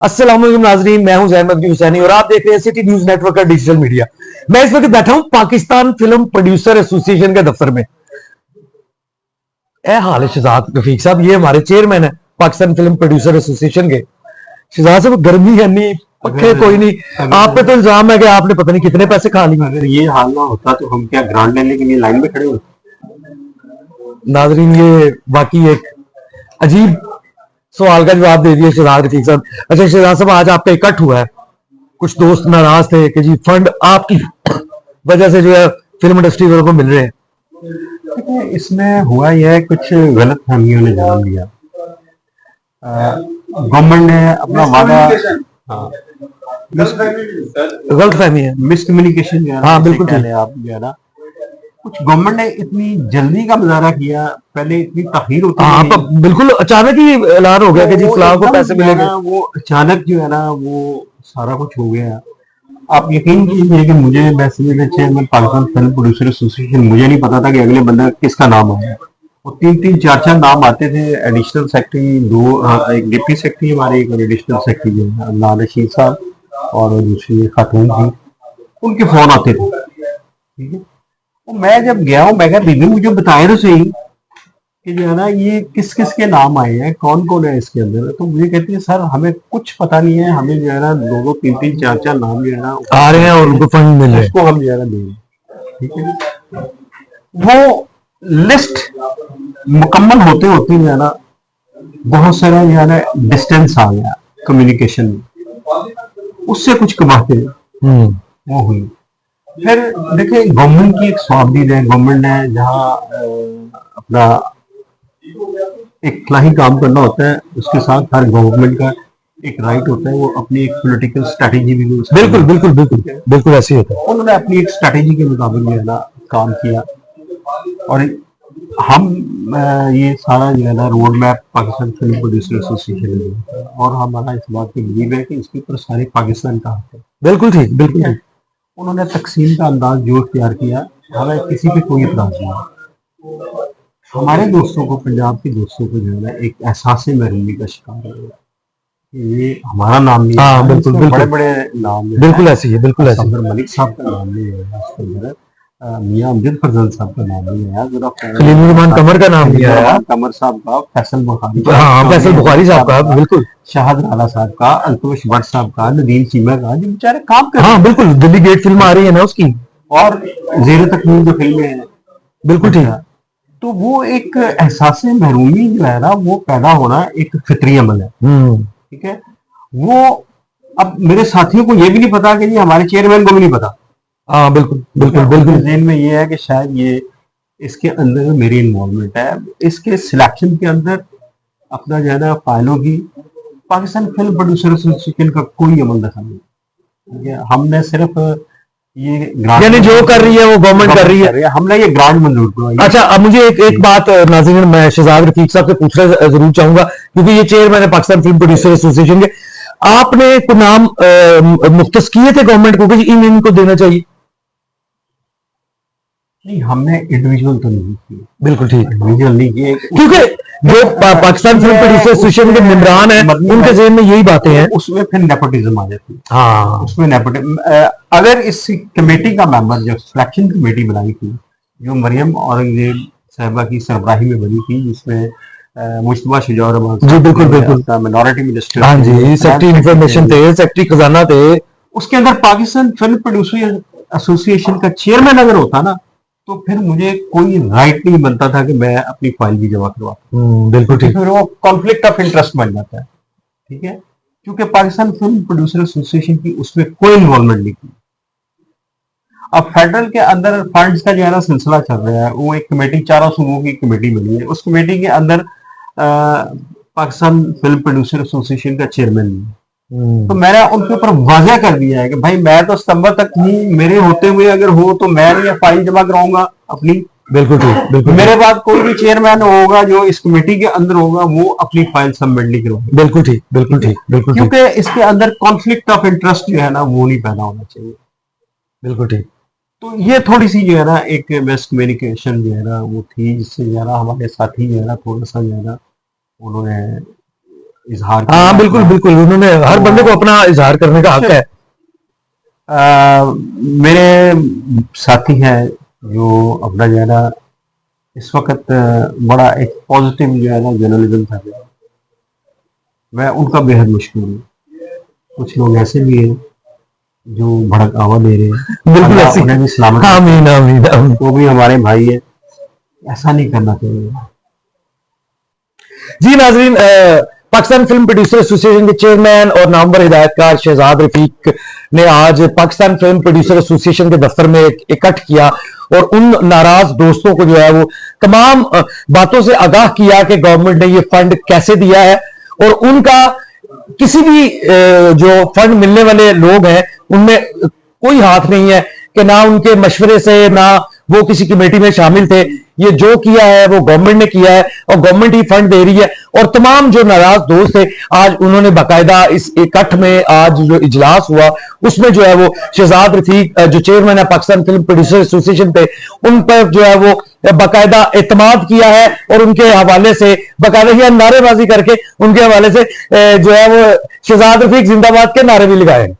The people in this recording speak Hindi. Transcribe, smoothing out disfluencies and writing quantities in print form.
अस्सलाम वालेकुम नाजरीन, मैं हूं जहमत मक्की हुसैनी और आप देख रहे हैं सिटी न्यूज नेटवर्क का डिजिटल मीडिया। मैं इस वक्त बैठा हूं पाकिस्तान फिल्म प्रोड्यूसर एसोसिएशन के दफ्तर में। ए हाल है शहजाद रफीक साहब, ये हमारे चेयरमैन है पाकिस्तान फिल्म प्रोड्यूसर एसोसिएशन के। शहजाद साहब, गर्मी है नहीं, पक्के कोई नहीं, आप पे तो इल्जाम है कि आपने पता नहीं कितने पैसे खा लिए। अगर ये हाल ना होता तो हम क्या ग्रांट लेने के लिए लाइन में खड़े होते। नाजरीन, ये बाकी एक अजीब सवाल का जवाब दे दिया शहजाद रफीक साहब। अच्छा शहजाद साहब, आज आपका इकट्ठ हुआ है, कुछ दोस्त नाराज थे कि जी फंड आपकी वजह से जो है फिल्म इंडस्ट्री वालों को मिल रहे हैं। देखिए, इसमें हुआ यह है, कुछ गलत फहमियों ने जन्म लिया। गवर्नमेंट ने अपना वादा, हाँ, गलत फहमी है, मिसकम्युनिकेशन जो है, हाँ बिल्कुल कह लें आप जो है ना, कुछ गवर्नमेंट ने इतनी जल्दी का मुजाहरा किया। पहले इतनी तखीर होती हाँ, बिल्कुल अचानक ही ऐलान हो गया कि जी फलां को पैसे मिलेंगे। वो अचानक जो है ना, वो सारा कुछ हो गया। आप यकीन कीजिए कि मुझे basically chairman Pakistan film producer association, मुझे नहीं पता था कि अगले बंदा किसका नाम आया। और तीन चार नाम आते थे। एडिशनल सेक्रेटरी दो, एक डिप्टी सेक्रेटरी हमारे, एक एडिशनल सेक्रेटरी लाल रशीद साहब और दूसरी खातून थी, उनके फोन आते थे। ठीक है, तो मैं जब गया हूँ, मैं कहा दीदी मुझे बताए तो सही कि जो है ना ये किस किस के नाम आए हैं, कौन कौन है इसके अंदर। तो मुझे कहती है सर हमें कुछ पता नहीं है, हमें जो है ना दो तीन चार नाम जो है ना आ रहे हैं और उनको फंड मिल रहे हैं, उसको हम जो है ना देंगे। ठीक है, वो लिस्ट मुकम्मल होते होते जो है ना बहुत सारा जो है ना डिस्टेंस आ गया कम्युनिकेशन में, उससे कुछ कमाते वो हुई। फिर देखिए, गवर्नमेंट की एक स्वाबदीद है, गवर्नमेंट ने जहाँ अपना एक फलाही काम करना होता है, उसके साथ हर गवर्नमेंट का एक राइट होता है, वो अपनी एक पॉलिटिकल स्ट्रेटेजी भी बिल्कुल बिल्कुल बिल्कुल बिल्कुल ऐसे ही होता है। उन्होंने अपनी एक स्ट्रेटेजी के मुताबिक जो है ना काम किया। और हम ये सारा जो है ना road map Pakistan film producer association ने, और हमारा इस बात की बिलीव है कि इसके ऊपर सारे पाकिस्तान का हक है। बिल्कुल ठीक, बिल्कुल ठीक। उन्होंने तकसीम का अंदाज जो इख्तियार किया, हमें किसी पे कोई इतराज नहीं। हमारे दोस्तों को, पंजाब के दोस्तों को जो है ना एक एहसास महरूमी का शिकार हो गया। ये हमारा नाम नहीं, हाँ बिल्कुल बिल्कुल, बड़े बड़े नाम, बिल्कुल ऐसी है, बिल्कुल ऐसी है। मलिक साहब का नाम नहीं है इसके अंदर, मियां अमजद फजल साहब का नाम नहीं आया, जरा खलीलुर कमर का नाम नहीं आया, कमर साहब का, फैसल बुखारी, हाँ फैसल बुखारी साहब का, बिल्कुल शाहद राला साहब का, अल्तुश भट्ट साहब का, नदीम चीमा का, जो बेचारे काम कर, हाँ बिल्कुल, दिल्ली गेट फिल्म आ रही है ना उसकी, और जेर तकमील जो फिल्में हैं, बिल्कुल ठीक। तो वो एक एहसास महरूमी जो है ना, वो पैदा होना एक फितरी अमल है। ठीक है, वो अब मेरे साथियों को ये भी नहीं पता कि जी हमारे चेयरमैन को भी नहीं पता। हाँ बिल्कुल बिल्कुल बिल्कुल, जेल में ये है कि शायद ये इसके अंदर मेरी इन्वॉल्वमेंट है, इसके सिलेक्शन के अंदर अपना जो है ना फाइलों की पाकिस्तान फिल्म प्रोड्यूसर एसोसिएशन का कोई अमल दखल नहीं। हमने सिर्फ ये यानी जो कर रही है वो गवर्नमेंट कर रही है, हमने ये ग्रांट मंजूर करवाई। अच्छा, अब मुझे एक बात नाज़रीन, मैं शहजाद रफीक साहब से पूछना जरूर चाहूंगा, क्योंकि ये चेयरमैन है पाकिस्तान फिल्म प्रोड्यूसर एसोसिएशन के। आपने को नाम मुख्तस किए थे गवर्नमेंट को कि इन इनको देना चाहिए? नहीं, हमने इंडिविजुअल तो नहीं किए। बिल्कुल ठीक, इंडिविजुअल नहीं किए, क्योंकि जो पाकिस्तान फिल्म प्रोड्यूसर एसोसिएशन के मेंबरान हैं उनके ज़हन में यही बातें हैं, उसमें फिर नेपोटिज्म आ जाती है। हाँ, उसमें नेपोटिज्म, अगर इस कमेटी का मेंबर, जो सिलेक्शन कमेटी बनाई थी, जो मरियम औरंगजेब साहिबा की सरबराही में बनी थी, जिसमें मुश्तबा शुजा रहमान, जी बिल्कुल बिल्कुल, मिनॉरिटी मिनिस्टर, हाँ जी, सेक्रेटरी इंफॉर्मेशन थे, सेक्रेटरी खजाना थे, उसके अंदर पाकिस्तान फिल्म प्रोड्यूसर एसोसिएशन का चेयरमैन अगर होता ना, तो फिर मुझे कोई राइट नहीं बनता था कि मैं अपनी फाइल भी जमा करवाता। बिल्कुल ठीक, फिर वो कॉन्फ्लिक्ट ऑफ इंटरेस्ट बन जाता है। ठीक है, क्योंकि पाकिस्तान फिल्म प्रोड्यूसर एसोसिएशन की उसमें कोई इन्वॉल्वमेंट नहीं थी। अब फेडरल के अंदर फंड्स का जो है ना सिलसिला चल रहा है, वो एक कमेटी, 4 सूबों की कमेटी बनी है, उस कमेटी के अंदर पाकिस्तान फिल्म प्रोड्यूसर एसोसिएशन का चेयरमैन है। तो मैंने उनके ऊपर वाजह कर दिया है कि भाई मैं तो सितंबर तक ही, मेरे होते हुए अगर हो तो मैं ये फाइल जमा कराऊंगा अपनी। बिल्कुल ठीक, बिल्कुल मेरे बाद कोई भी चेयरमैन होगा जो इस कमेटी के अंदर होगा, वो अपनी फाइल सबमिट नहीं कराएगा। बिल्कुल ठीक, बिल्कुल ठीक, बिल्कुल, क्योंकि इसके अंदर कॉन्फ्लिक्ट ऑफ इंटरेस्ट जो है ना वो नहीं पैदा होना चाहिए। बिल्कुल ठीक। तो ये थोड़ी सी जो है ना एक मिसकम्युनिकेशन जो है ना वो थी, जिससे जो है ना हमारे साथी जो है ना थोड़ा सा जो है ना उन्होंने इजहार हाँ बिल्कुल बिल्कुल, उन्होंने हर बंदे को अपना इजहार करने का हक है। मेरे साथी हैं जो अपना जो है ना इस वक्त बड़ा एक पॉजिटिव जो है ना जर्नलिज्म कर रहे हैं, मैं उनका बेहद मुश्किल हूँ। कुछ लोग ऐसे भी हैं जो भड़कावा दे रहे हैं, बिल्कुल अल्लाह ऐसी, उन्हें भी सलामत रखे। आमीन आमीन आमीन। वो भी हमारे भाई है, ऐसा नहीं करना चाहिए। जी नाजरीन, पाकिस्तान फिल्म प्रोड्यूसर एसोसिएशन के चेयरमैन और नामवर हिदायतकार शहजाद रफीक ने आज पाकिस्तान फिल्म प्रोड्यूसर एसोसिएशन के दफ्तर में इकट्ठ किया और उन नाराज दोस्तों को जो है वो तमाम बातों से आगाह किया कि गवर्नमेंट ने ये फंड कैसे दिया है, और उनका किसी भी जो फंड मिलने वाले लोग हैं उनमें कोई हाथ नहीं है, कि ना उनके मशवरे से ना वो किसी कमेटी में शामिल थे। ये जो किया है वो गवर्नमेंट ने किया है और गवर्नमेंट ही फंड दे रही है। और तमाम जो नाराज दोस्त थे आज उन्होंने बाकायदा इस इकट्ठ में आज जो इजलास हुआ उसमें जो है वो शहजाद रफीक जो चेयरमैन है पाकिस्तान फिल्म प्रोड्यूसर एसोसिएशन थे उन पर जो है वो बाकायदा एतमाद किया है और उनके हवाले से बाकायदा नारेबाजी करके उनके हवाले से जो है वो शहजाद रफीक जिंदाबाद के नारे भी लगाए।